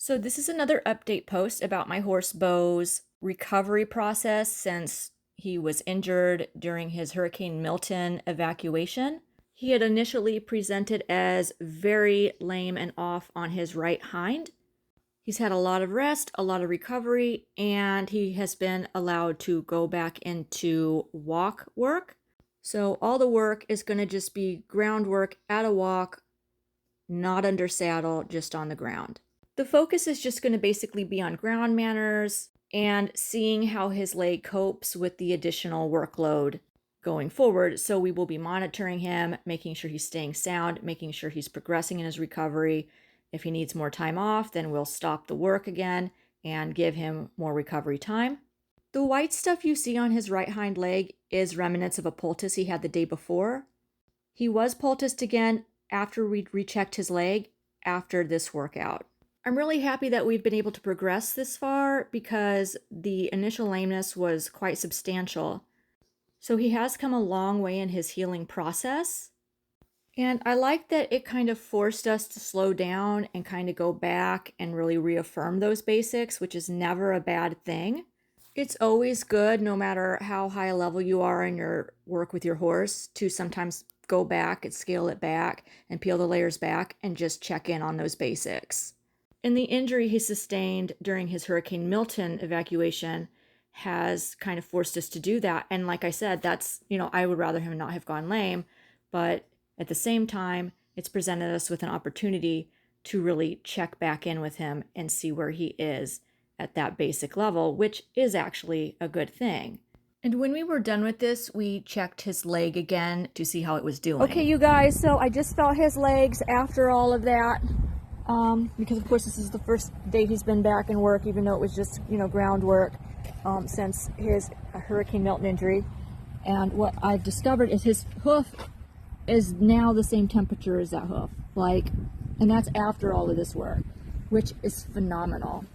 So this is another update post about my horse Beau's recovery process since he was injured during his Hurricane Milton evacuation. He had initially presented as very lame and off on his right hind. He's had a lot of rest, a lot of recovery, and he has been allowed to go back into walk work. So all the work is going to just be ground work at a walk, not under saddle, just on the ground. The focus is just going to basically be on ground manners and seeing how his leg copes with the additional workload going forward. So we will be monitoring him, making sure he's staying sound, making sure he's progressing in his recovery. If he needs more time off, then we'll stop the work again and give him more recovery time. The white stuff you see on his right hind leg is remnants of a poultice he had the day before. He was poulticed again after we rechecked his leg after this workout. I'm really happy that we've been able to progress this far because the initial lameness was quite substantial. So he has come a long way in his healing process. And I like that it kind of forced us to slow down and kind of go back and really reaffirm those basics, which is never a bad thing. It's always good, no matter how high a level you are in your work with your horse, to sometimes go back and scale it back and peel the layers back and just check in on those basics. And the injury he sustained during his Hurricane Milton evacuation has kind of forced us to do that. And like I said, that's, I would rather him not have gone lame, but at the same time, it's presented us with an opportunity to really check back in with him and see where he is at that basic level, which is actually a good thing. And when we were done with this, we checked his leg again to see how it was doing. Okay, you guys, so I just felt his legs after all of that. Because of course this is the first day he's been back in work, even though it was just, groundwork since his Hurricane Milton injury. And what I've discovered is his hoof is now the same temperature as that hoof. And that's after all of this work, which is phenomenal.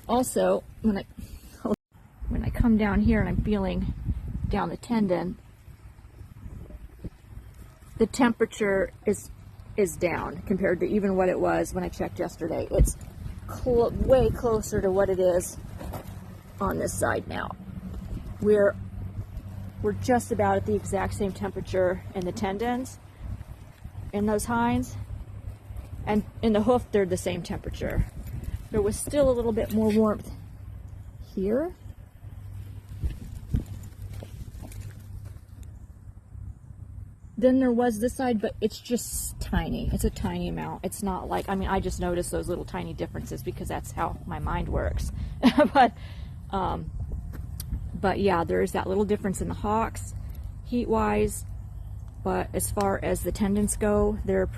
Also, when I come down here and I'm feeling down the tendon, the temperature is down compared to even what it was when I checked yesterday. It's way closer to what it is on this side now. We're just about at the exact same temperature in the tendons, in those hinds, and in the hoof they're the same temperature. There was still a little bit more warmth here. Then there was this side, but it's just tiny. It's a tiny amount. It's not like, I just noticed those little tiny differences because that's how my mind works. But yeah, there is that little difference in the hocks, heat-wise. But as far as the tendons go, they're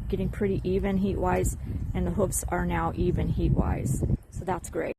getting pretty even heat-wise, and the hoofs are now even heat-wise. So that's great.